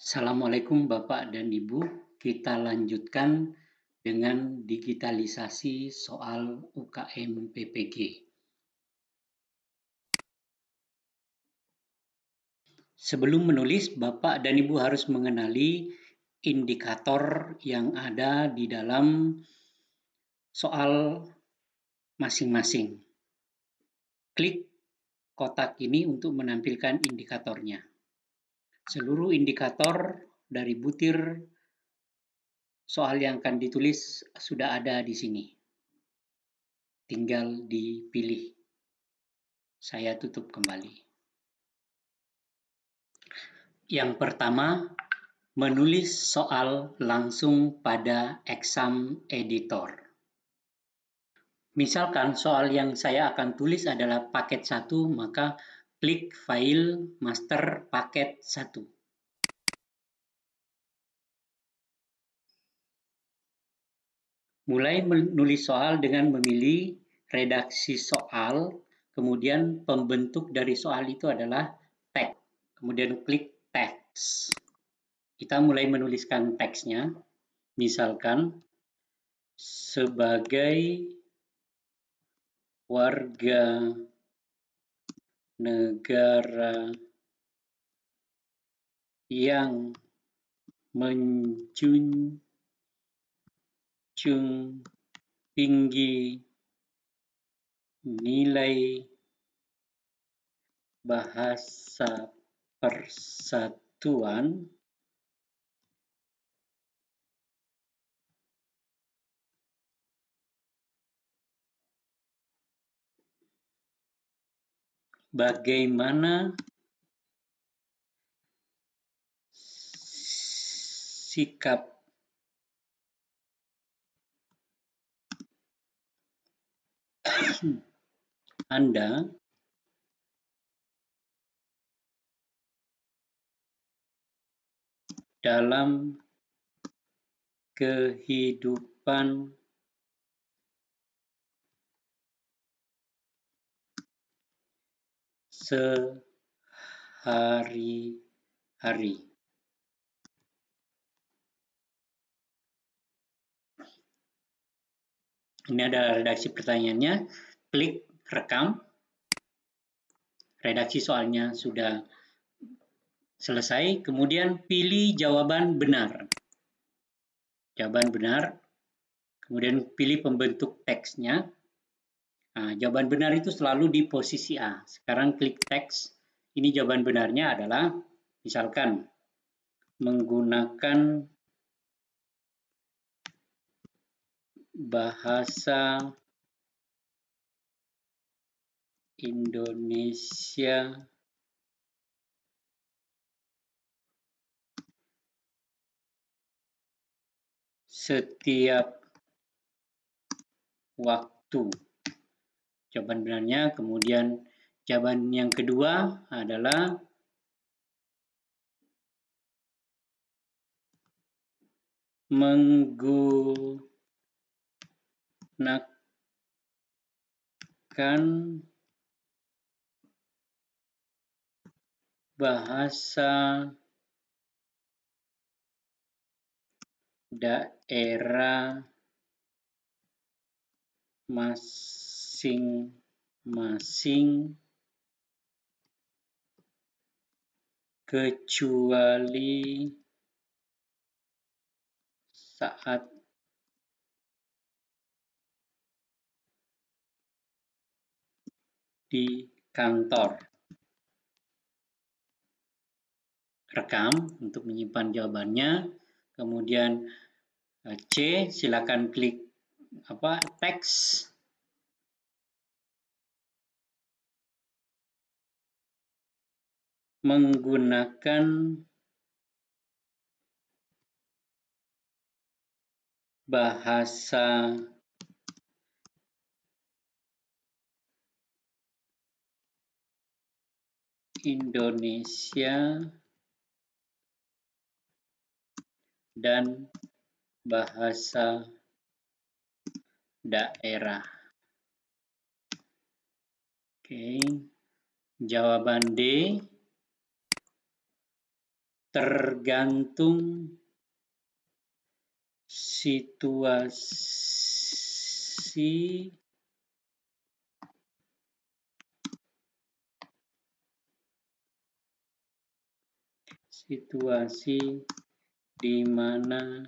Assalamualaikum Bapak dan Ibu, kita lanjutkan dengan digitalisasi soal UKM PPG. Sebelum menulis, Bapak dan Ibu harus mengenali indikator yang ada di dalam soal masing-masing. Klik kotak ini untuk menampilkan indikatornya. Seluruh indikator dari butir soal yang akan ditulis sudah ada di sini. Tinggal dipilih. Saya tutup kembali. Yang pertama, menulis soal langsung pada exam editor. Misalkan soal yang saya akan tulis adalah paket 1, maka klik file master paket 1. Mulai menulis soal dengan memilih redaksi soal, kemudian pembentuk dari soal itu adalah teks. Kemudian klik teks. Kita mulai menuliskan teksnya. Misalkan, sebagai warga negara yang menjunjung tinggi nilai bahasa persatuan, bagaimana sikap Anda dalam kehidupan sehari-hari. Ini adalah redaksi pertanyaannya. Klik rekam. Redaksi soalnya sudah selesai. Kemudian pilih jawaban benar. Jawaban benar. Kemudian pilih pembentuk teksnya. Nah, jawaban benar itu selalu di posisi A. Sekarang klik teks. Ini jawaban benarnya adalah, misalkan, menggunakan bahasa Indonesia setiap waktu. Jawaban benarnya. Kemudian jawaban yang kedua adalah menggunakan bahasa daerah masing-masing kecuali saat di kantor. Rekam untuk menyimpan jawabannya. Kemudian C, silakan klik teks. Menggunakan bahasa Indonesia dan bahasa daerah. Oke. Jawaban D, tergantung situasi di mana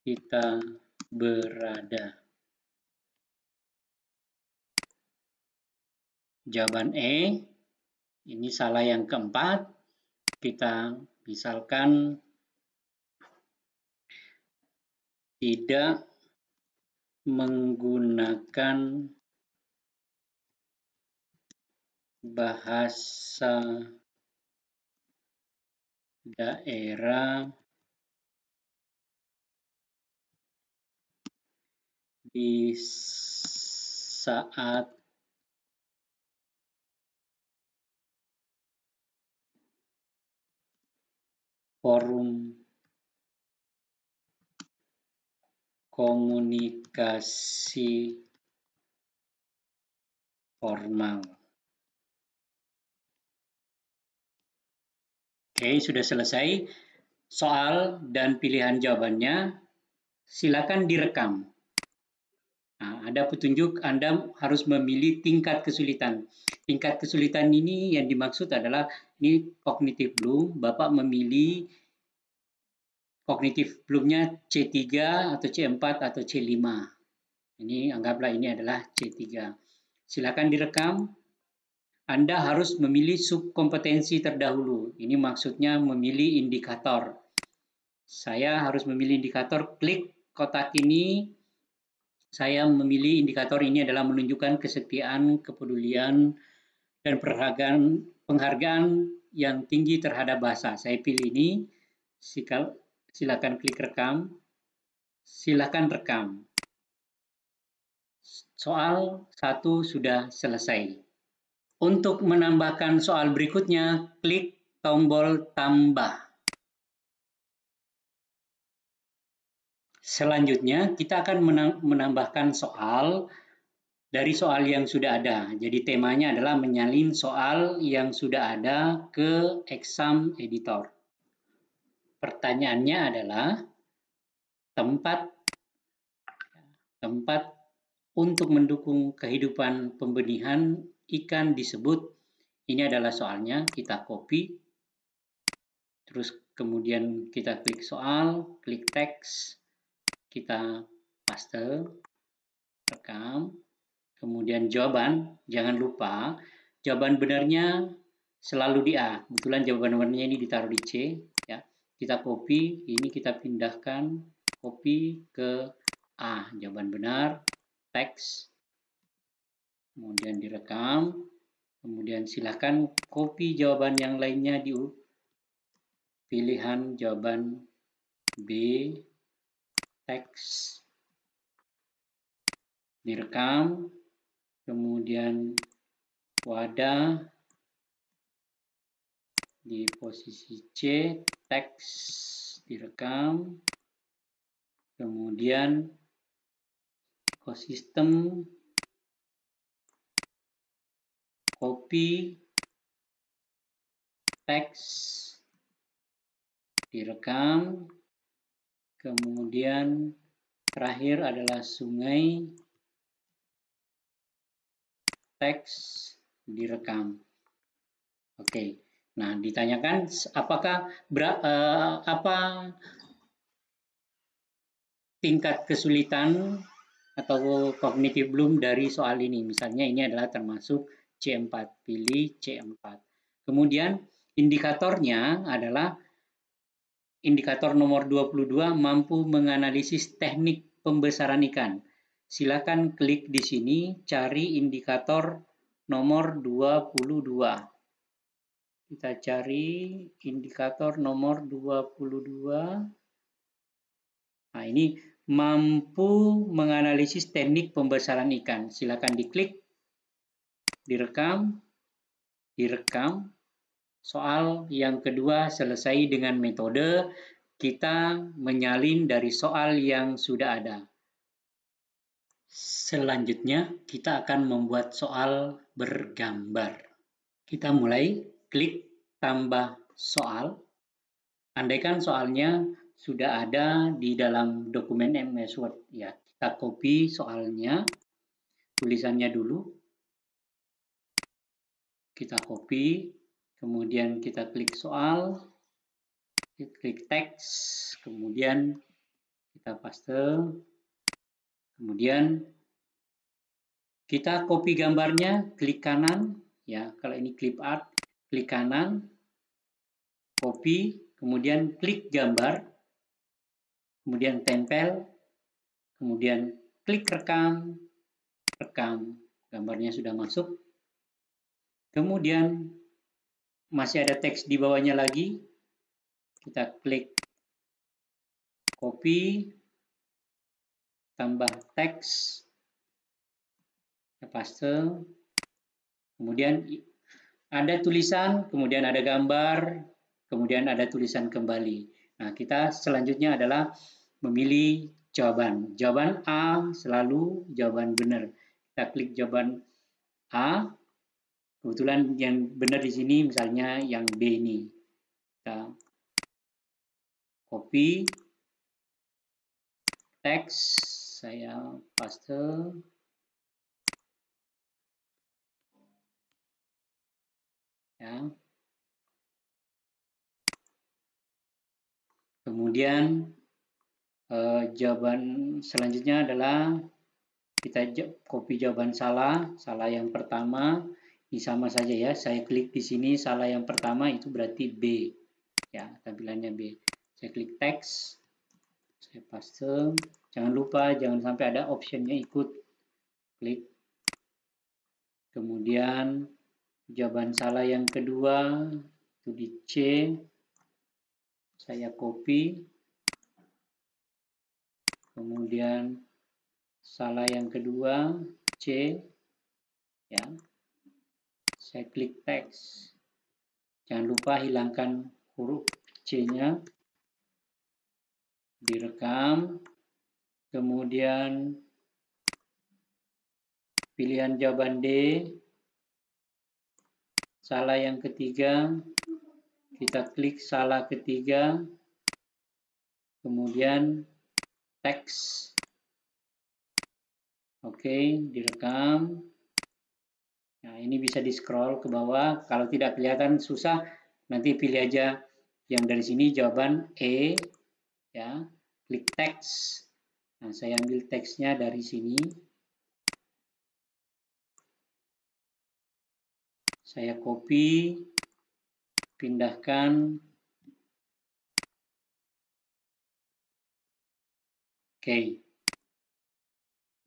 kita berada. Jawaban E, ini salah yang keempat. Kita misalkan tidak menggunakan bahasa daerah di saat forum komunikasi formal. Oke, sudah selesai soal dan pilihan jawabannya. Silakan direkam. Nah, ada petunjuk Anda harus memilih tingkat kesulitan. Tingkat kesulitan ini yang dimaksud adalah ini kognitif belum. Bapak memilih kognitif belumnya C3 atau C4 atau C5. Ini anggaplah ini adalah C3. Silakan direkam. Anda harus memilih subkompetensi terdahulu. Ini maksudnya memilih indikator. Saya harus memilih indikator, klik kotak ini. Saya memilih indikator ini adalah menunjukkan kesetiaan, kepedulian, dan penghargaan yang tinggi terhadap bahasa. Saya pilih ini. Silakan klik rekam. Silakan rekam. Soal 1 sudah selesai. Untuk menambahkan soal berikutnya, klik tombol tambah. Selanjutnya, kita akan menambahkan soal dari soal yang sudah ada. Jadi temanya adalah menyalin soal yang sudah ada ke exam editor. Pertanyaannya adalah tempat untuk mendukung kehidupan pembenihan ikan disebut. Ini adalah soalnya, kita copy, terus kemudian kita klik soal, klik teks, kita paste, rekam, kemudian jawaban, jangan lupa jawaban benarnya selalu di A. Kebetulan jawaban benarnya ini ditaruh di C, ya. Kita copy, ini kita pindahkan, copy ke A, jawaban benar, teks, kemudian direkam, kemudian silakan copy jawaban yang lainnya di pilihan jawaban B, teks, direkam, kemudian wadah di posisi C, teks, direkam, kemudian ekosistem, copy, teks, direkam, kemudian terakhir adalah sungai, teks, direkam. Oke, nah ditanyakan apakah apa tingkat kesulitan atau kognitif belum dari soal ini. Misalnya ini adalah termasuk C4, pilih C4. Kemudian indikatornya adalah indikator nomor 22 mampu menganalisis teknik pembesaran ikan. Silakan klik di sini cari indikator nomor 22. Kita cari indikator nomor 22. Nah, ini mampu menganalisis teknik pembesaran ikan. Silakan diklik, direkam. Soal yang kedua selesai dengan metode kita menyalin dari soal yang sudah ada. Selanjutnya, kita akan membuat soal bergambar. Kita mulai, klik tambah soal. Andaikan soalnya sudah ada di dalam dokumen MS Word, ya kita copy soalnya, tulisannya dulu, kita copy, kemudian kita klik soal, klik teks, kemudian kita paste, kemudian kita copy gambarnya, klik kanan, ya kalau ini clip art, klik kanan, copy, kemudian klik gambar, kemudian tempel, kemudian klik rekam, gambarnya sudah masuk, kemudian masih ada teks di bawahnya lagi, kita klik copy, tambah teks, kita paste, kemudian ada tulisan, kemudian ada gambar, kemudian ada tulisan kembali. Nah, kita selanjutnya adalah memilih jawaban. Jawaban A selalu jawaban benar. Kita klik jawaban A. Kebetulan yang benar di sini misalnya yang B ini. Kita copy teks, saya paste. Ya. Kemudian jawaban selanjutnya adalah kita copy jawaban salah yang pertama. Ini sama saja ya, saya klik di sini salah yang pertama itu berarti B. Ya, tampilannya B. Saya klik teks, saya paste. Jangan lupa, jangan sampai ada optionnya ikut. Klik. Kemudian jawaban salah yang kedua itu di C. Saya copy. Kemudian salah yang kedua C. Ya. Saya klik teks. Jangan lupa hilangkan huruf C-nya. Direkam. Kemudian pilihan jawaban D. Salah yang ketiga. Kita klik salah ketiga. Kemudian teks. Oke, direkam. Nah, ini bisa di-scroll ke bawah. Kalau tidak kelihatan susah, nanti pilih aja yang dari sini jawaban E. Ya, klik teks. Nah, saya ambil teksnya dari sini. Saya copy, pindahkan. Oke.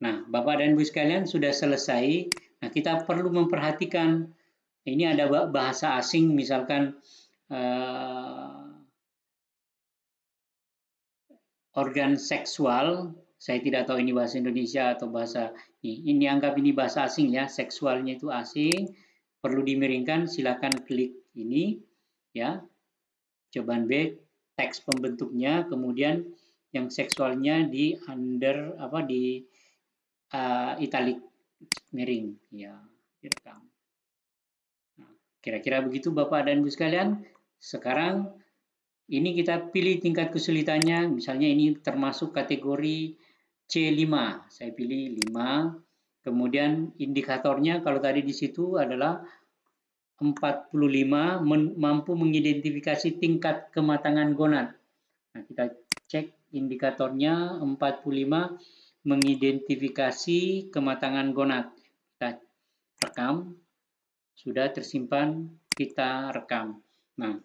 Nah, Bapak dan Ibu sekalian sudah selesai. Nah, kita perlu memperhatikan ini ada bahasa asing, misalkan organ seksual. Saya tidak tahu ini bahasa Indonesia atau bahasa ini anggap ini bahasa asing ya, seksualnya itu asing, perlu dimiringkan, silakan klik ini ya. Jawaban B, teks pembentuknya, kemudian yang seksualnya di italic miring ya, direkam. Nah, kira-kira begitu Bapak dan Ibu sekalian. Sekarang ini kita pilih tingkat kesulitannya, misalnya ini termasuk kategori C5, saya pilih 5, kemudian indikatornya kalau tadi di situ adalah 45 mampu mengidentifikasi tingkat kematangan gonad. Nah, kita cek indikatornya 45 mengidentifikasi kematangan gonad. Kita rekam, sudah tersimpan, kita rekam. Nah,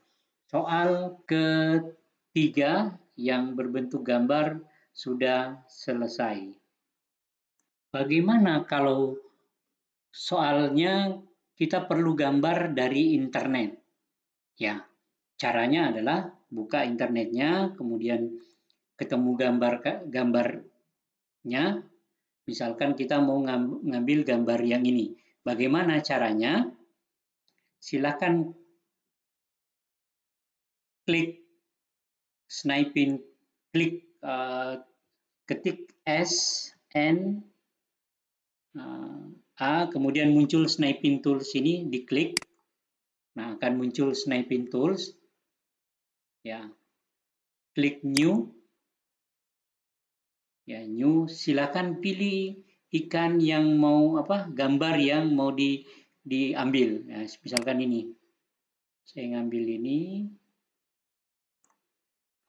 soal ketiga yang berbentuk gambar sudah selesai. Bagaimana kalau soalnya kita perlu gambar dari internet? Ya, caranya adalah buka internetnya, kemudian ketemu gambarnya. Misalkan kita mau ngambil gambar yang ini. Bagaimana caranya? Silakan klik sniping, klik ketik S, N, A, kemudian muncul sniping tools ini, diklik. Nah, akan muncul sniping tools. Ya, klik new. Ya, new, silakan pilih ikan yang mau gambar yang mau diambil. Ya, misalkan ini. Saya ngambil ini.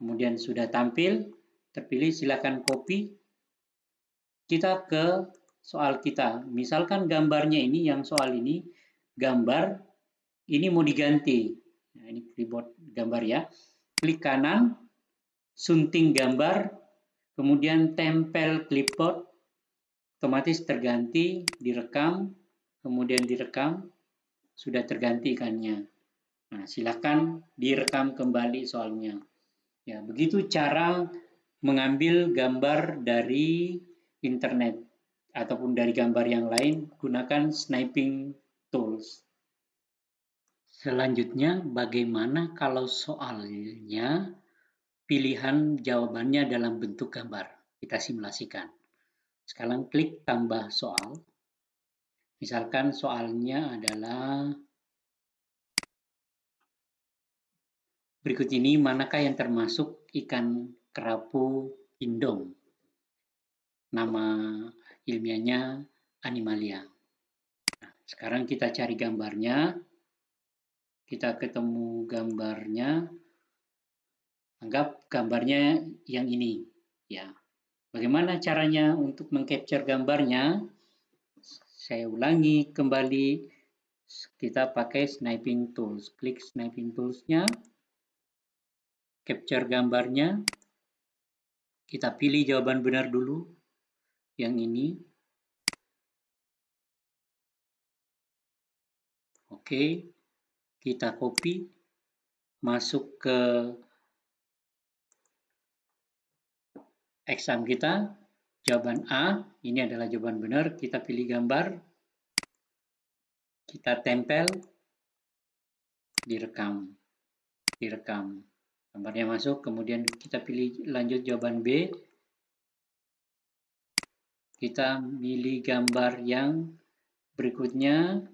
Kemudian sudah tampil, terpilih, silakan copy. Kita ke soal kita. Misalkan gambarnya ini, yang soal ini, gambar ini mau diganti. Nah, ini clipboard gambar ya. Klik kanan, sunting gambar, kemudian tempel clipboard, otomatis terganti, direkam, kemudian direkam, sudah terganti ikannya. Nah, silakan direkam kembali soalnya. Ya, begitu cara mengambil gambar dari internet ataupun dari gambar yang lain, gunakan sniping tools. Selanjutnya, bagaimana kalau soalnya pilihan jawabannya dalam bentuk gambar? Kita simulasikan. Sekarang klik tambah soal. Misalkan soalnya adalah berikut ini, manakah yang termasuk ikan kerapu indong? Nama ilmiahnya Animalia. Nah, sekarang kita cari gambarnya. Kita ketemu gambarnya. Anggap gambarnya yang ini. Ya. Bagaimana caranya untuk mengcapture gambarnya? Saya ulangi kembali. Kita pakai sniping tools. Klik sniping tools-nya. Capture gambarnya. Kita pilih jawaban benar dulu. Yang ini. Oke. Kita copy. Masuk ke exam kita. Jawaban A. Ini adalah jawaban benar. Kita pilih gambar. Kita tempel. Direkam. Gambarnya masuk, kemudian kita pilih lanjut jawaban B. Kita pilih gambar yang berikutnya.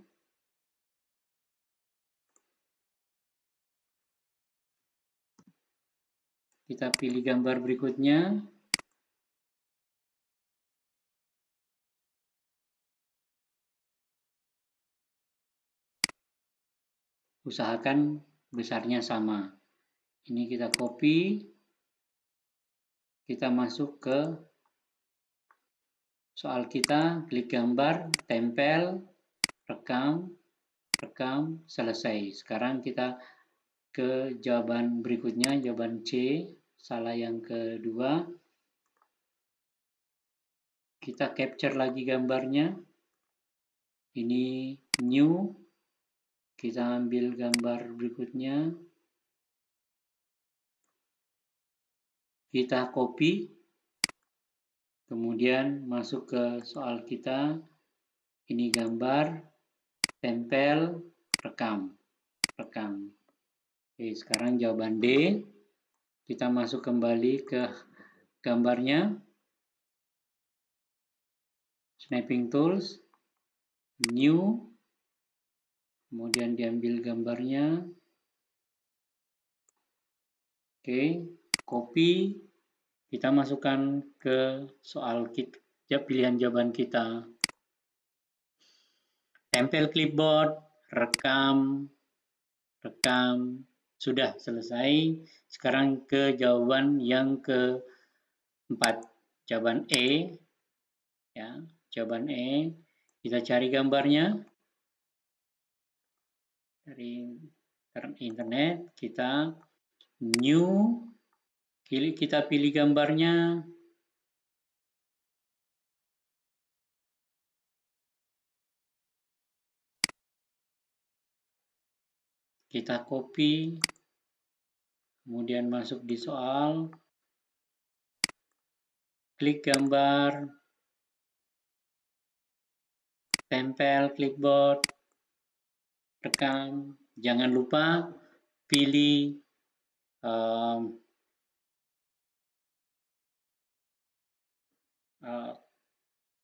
Kita pilih gambar berikutnya. Usahakan besarnya sama. Ini kita copy. Kita masuk ke soal kita, klik gambar, tempel, rekam, selesai. Sekarang kita ke jawaban berikutnya, jawaban C, salah yang kedua. Kita capture lagi gambarnya. Ini new. Kita ambil gambar berikutnya. Kita copy. Kemudian masuk ke soal kita. Ini gambar, tempel, rekam. Oke, sekarang jawaban D. Kita masuk kembali ke gambarnya. Sniping tools. New. Kemudian diambil gambarnya. Oke, copy. Kita masukkan ke soal kita, pilihan jawaban kita. Tempel clipboard, rekam. Sudah selesai. Sekarang ke jawaban yang keempat. Jawaban E. Ya, jawaban E. Kita cari gambarnya. Dari internet, kita new. Kita pilih gambarnya. Kita copy, kemudian masuk di soal, klik gambar, tempel clipboard, rekam. Jangan lupa pilih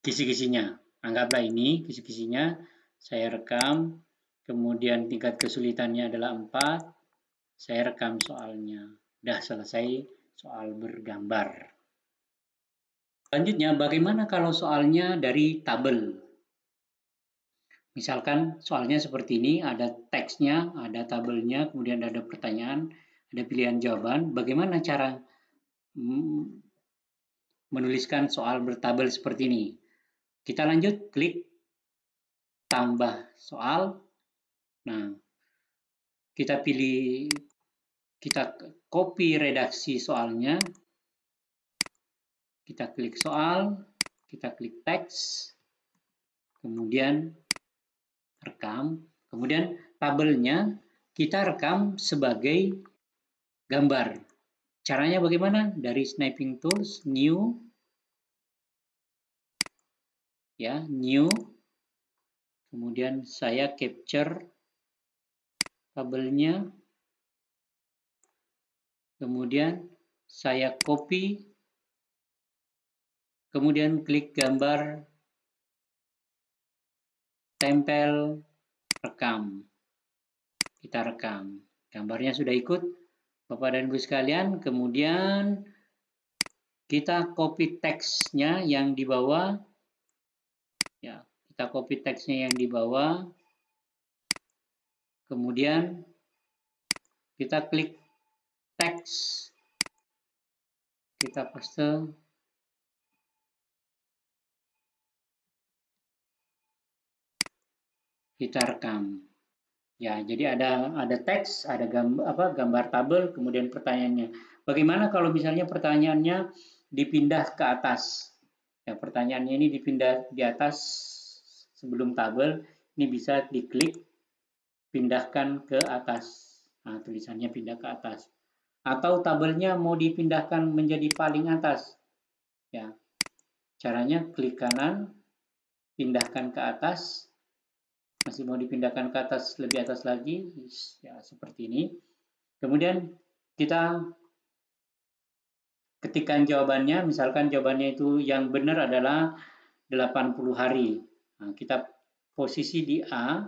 kisi-kisinya. Anggaplah ini kisi-kisinya, saya rekam, kemudian tingkat kesulitannya adalah 4, saya rekam soalnya. Udah selesai, soal bergambar. Selanjutnya, bagaimana kalau soalnya dari tabel? Misalkan soalnya seperti ini, ada teksnya, ada tabelnya, kemudian ada pertanyaan, ada pilihan jawaban. Bagaimana cara menuliskan soal bertabel seperti ini? Kita lanjut, klik tambah soal. Nah, kita pilih, kita copy redaksi soalnya. Kita klik soal, kita klik teks, kemudian rekam, kemudian tabelnya kita rekam sebagai gambar. Caranya bagaimana? Dari Sniping Tools, New, ya, New, kemudian saya capture tabelnya, kemudian saya copy, kemudian klik gambar, tempel, rekam. Kita rekam. Gambarnya sudah ikut, Bapak dan Ibu sekalian. Kemudian kita copy teksnya yang di bawah. Ya, kita copy teksnya yang di bawah. Kemudian kita klik teks. Kita paste. Kita rekam. Ya, jadi ada teks, ada gambar tabel, kemudian pertanyaannya. Bagaimana kalau misalnya pertanyaannya dipindah ke atas? Ya, pertanyaannya ini dipindah di atas sebelum tabel, ini bisa diklik pindahkan ke atas. Nah, tulisannya pindah ke atas. Atau tabelnya mau dipindahkan menjadi paling atas. Ya, caranya klik kanan, pindahkan ke atas. Masih mau dipindahkan ke atas, lebih atas lagi, ya seperti ini. Kemudian kita ketikkan jawabannya, misalkan jawabannya itu yang benar adalah 80 hari. Nah, kita posisi di A,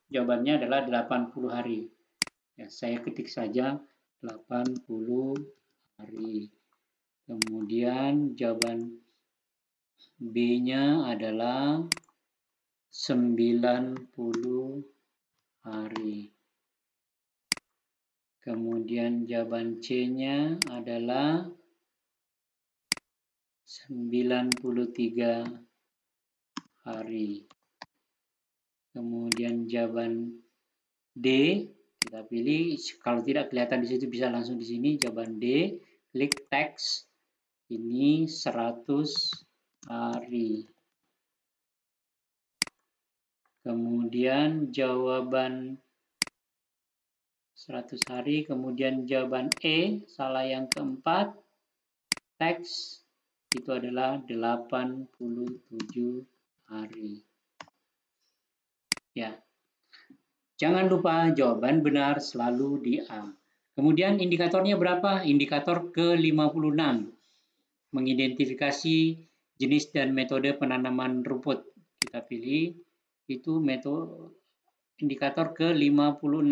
jawabannya adalah 80 hari. Ya, saya ketik saja 80 hari. Kemudian jawaban B-nya adalah 90 hari. Kemudian jawaban C-nya adalah 93 hari. Kemudian jawaban D, kita pilih, kalau tidak kelihatan di situ bisa langsung di sini, jawaban D, klik teks, ini 100 hari. Kemudian jawaban 100 hari, kemudian jawaban E, salah yang keempat, teks, itu adalah 87 hari. Ya, jangan lupa jawaban benar selalu di A. Kemudian indikatornya berapa? Indikator ke-56. Mengidentifikasi jenis dan metode penanaman rumput. Kita pilih, itu metode indikator ke-56.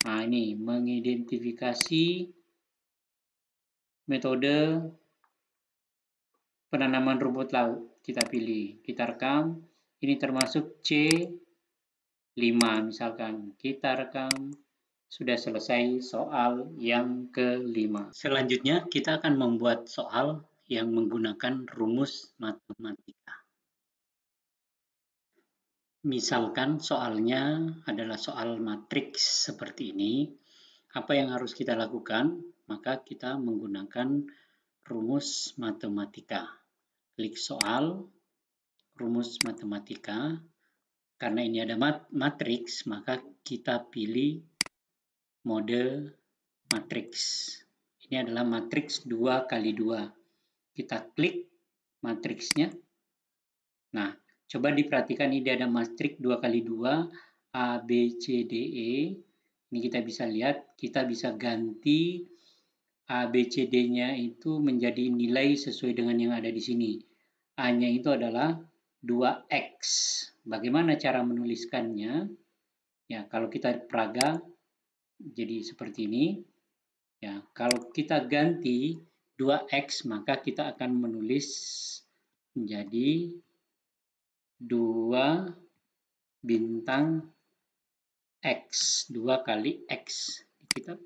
Nah, ini mengidentifikasi metode penanaman rumput laut. Kita pilih, kita rekam. Ini termasuk C5 misalkan. Kita rekam. Sudah selesai soal yang ke-5. Selanjutnya kita akan membuat soal yang menggunakan rumus matematika. Misalkan soalnya adalah soal matriks seperti ini. Apa yang harus kita lakukan? Maka kita menggunakan rumus matematika. Klik soal, rumus matematika. Karena ini ada matriks, maka kita pilih mode matriks. Ini adalah matriks 2 kali 2. Kita klik matriksnya. Nah, coba diperhatikan ini ada matriks 2 kali 2, A, B, C, D, E. Ini kita bisa lihat, kita bisa ganti A, B, C, D-nya itu menjadi nilai sesuai dengan yang ada di sini. A-nya itu adalah 2X. Bagaimana cara menuliskannya? Ya, kalau kita peraga, jadi seperti ini. Ya, kalau kita ganti 2X, maka kita akan menulis menjadi 2 bintang X, 2 kali X.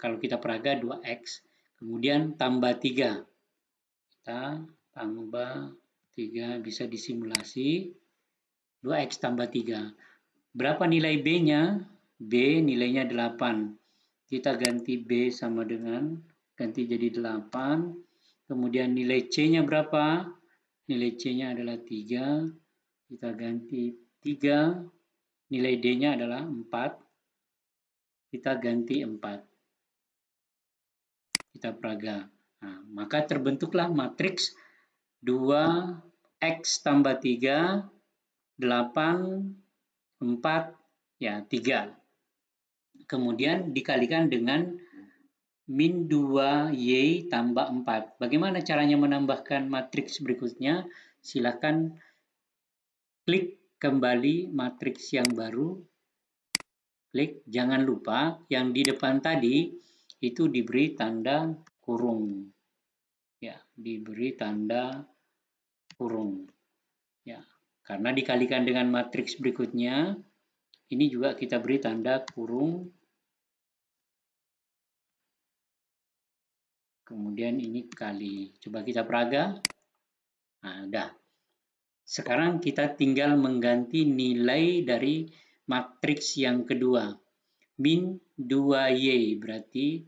Kalau kita peraga 2X, kemudian tambah 3. Kita tambah 3, bisa disimulasi. 2X tambah 3. Berapa nilai B-nya? B nilainya 8. Kita ganti B sama dengan, ganti jadi 8. Kemudian nilai C-nya berapa? Nilai C-nya adalah 3. Kita ganti 3. Nilai D-nya adalah 4. Kita ganti 4. Kita peraga. Nah, maka terbentuklah matriks 2X tambah 3, 8, 4, ya 3. Kemudian dikalikan dengan min 2Y tambah 4. Bagaimana caranya menambahkan matriks berikutnya? Silakan klik kembali matriks yang baru. Klik, jangan lupa yang di depan tadi itu diberi tanda kurung. Ya, diberi tanda kurung. Ya, karena dikalikan dengan matriks berikutnya, ini juga kita beri tanda kurung. Kemudian ini kali. Coba kita peraga. Nah, udah. Sekarang kita tinggal mengganti nilai dari matriks yang kedua. Min 2Y, berarti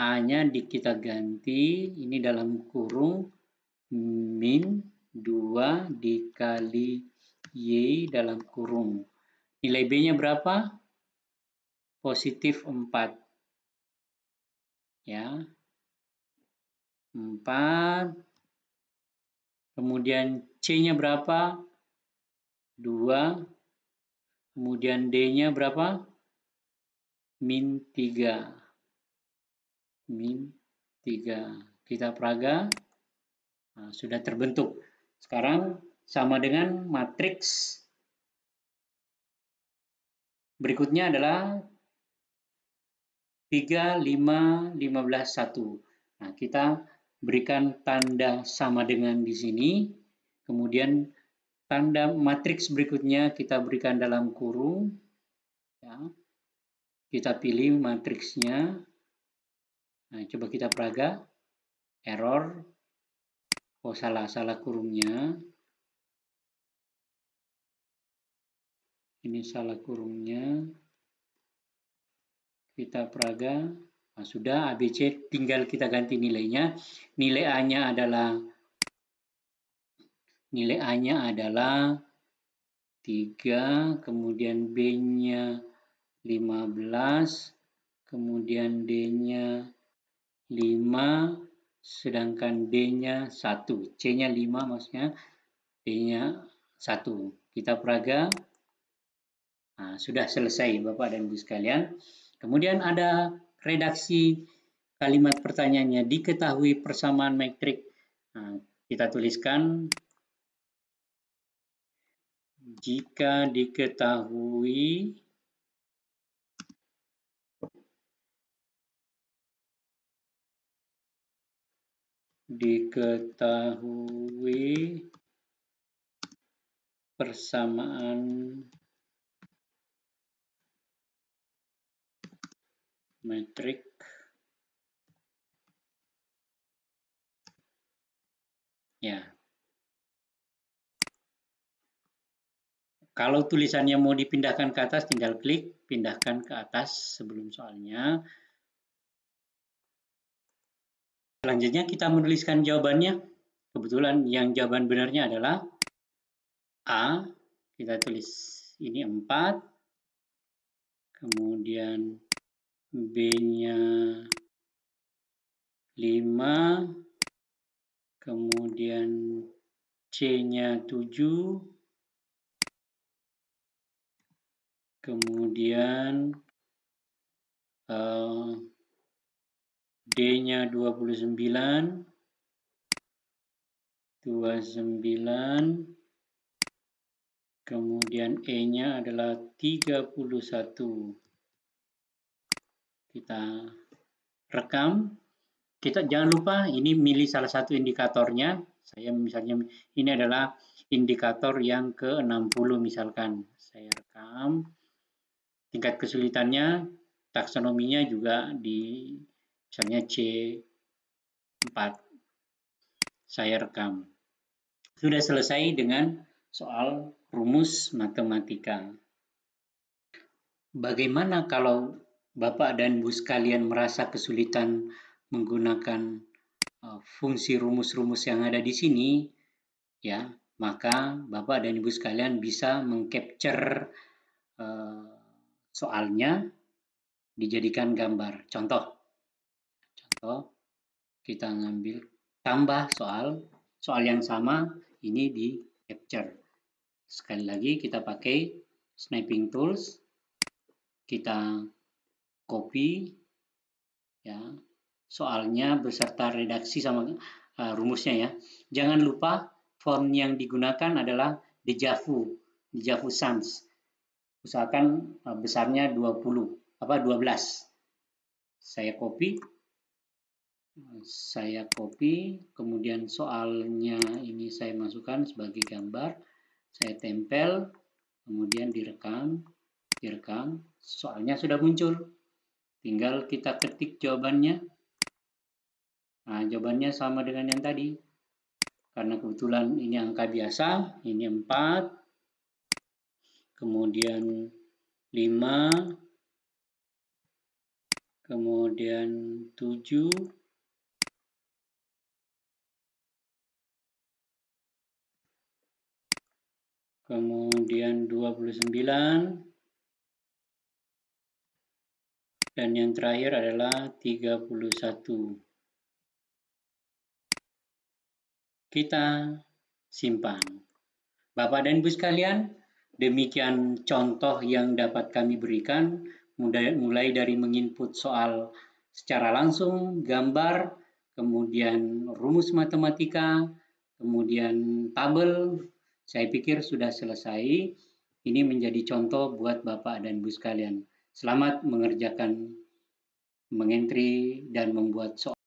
A-nya kita ganti, ini dalam kurung, min 2 dikali Y dalam kurung. Nilai B-nya berapa? Positif 4. Ya. 4. Kemudian C-nya berapa? 2. Kemudian D-nya berapa? Min 3. Min 3. Kita peraga. Nah, sudah terbentuk. Sekarang sama dengan matriks berikutnya adalah 3, 5, 15, 1. Nah, kita berikan tanda sama dengan di sini. Kemudian tanda matriks berikutnya kita berikan dalam kurung. Ya. Kita pilih matriksnya. Nah, coba kita peraga. Error. Oh, salah kurungnya. Ini salah kurungnya. Kita peraga. Nah, sudah ABC, tinggal kita ganti nilainya. Nilai A-nya adalah 3, kemudian B-nya 15, kemudian D-nya 5, sedangkan D-nya 1. C-nya 5 maksudnya, D-nya 1. Kita peraga. Nah, sudah selesai Bapak dan Ibu sekalian. Kemudian ada redaksi kalimat pertanyaannya. Diketahui persamaan metrik. Nah, kita tuliskan jika diketahui persamaan metrik ya. Kalau tulisannya mau dipindahkan ke atas, tinggal klik pindahkan ke atas sebelum soalnya. Selanjutnya kita menuliskan jawabannya. Kebetulan yang jawaban benarnya adalah A. Kita tulis ini 4. Kemudian B-nya 5. Kemudian C-nya 7. Kemudian D-nya 29, kemudian E-nya adalah 31. Kita rekam. kita jangan lupa ini milih salah satu indikatornya. Saya misalnya ini adalah indikator yang ke-60 misalkan. Saya rekam. Tingkat kesulitannya, taksonominya juga di misalnya C4. Saya rekam. Sudah selesai dengan soal rumus matematika. Bagaimana kalau Bapak dan Ibu sekalian merasa kesulitan menggunakan fungsi rumus-rumus yang ada di sini, ya, maka Bapak dan Ibu sekalian bisa mengcapture soalnya dijadikan gambar. Contoh, kita ngambil tambah soal yang sama ini di capture. Sekali lagi kita pakai snapping tools. Kita copy ya soalnya beserta redaksi sama rumusnya ya. Jangan lupa font yang digunakan adalah Dejavu Sans. Usahakan besarnya 12. Saya copy, kemudian soalnya ini saya masukkan sebagai gambar, saya tempel, kemudian direkam, soalnya sudah muncul. Tinggal kita ketik jawabannya. Nah, jawabannya sama dengan yang tadi. Karena kebetulan ini angka biasa, ini 4, kemudian 5, kemudian 7, kemudian 29, dan yang terakhir adalah 31. Kita simpan. Bapak dan Ibu sekalian, demikian contoh yang dapat kami berikan, mulai dari menginput soal secara langsung, gambar, kemudian rumus matematika, kemudian tabel. Saya pikir sudah selesai. Ini menjadi contoh buat Bapak dan Ibu sekalian. Selamat mengerjakan, mengentry, dan membuat soal.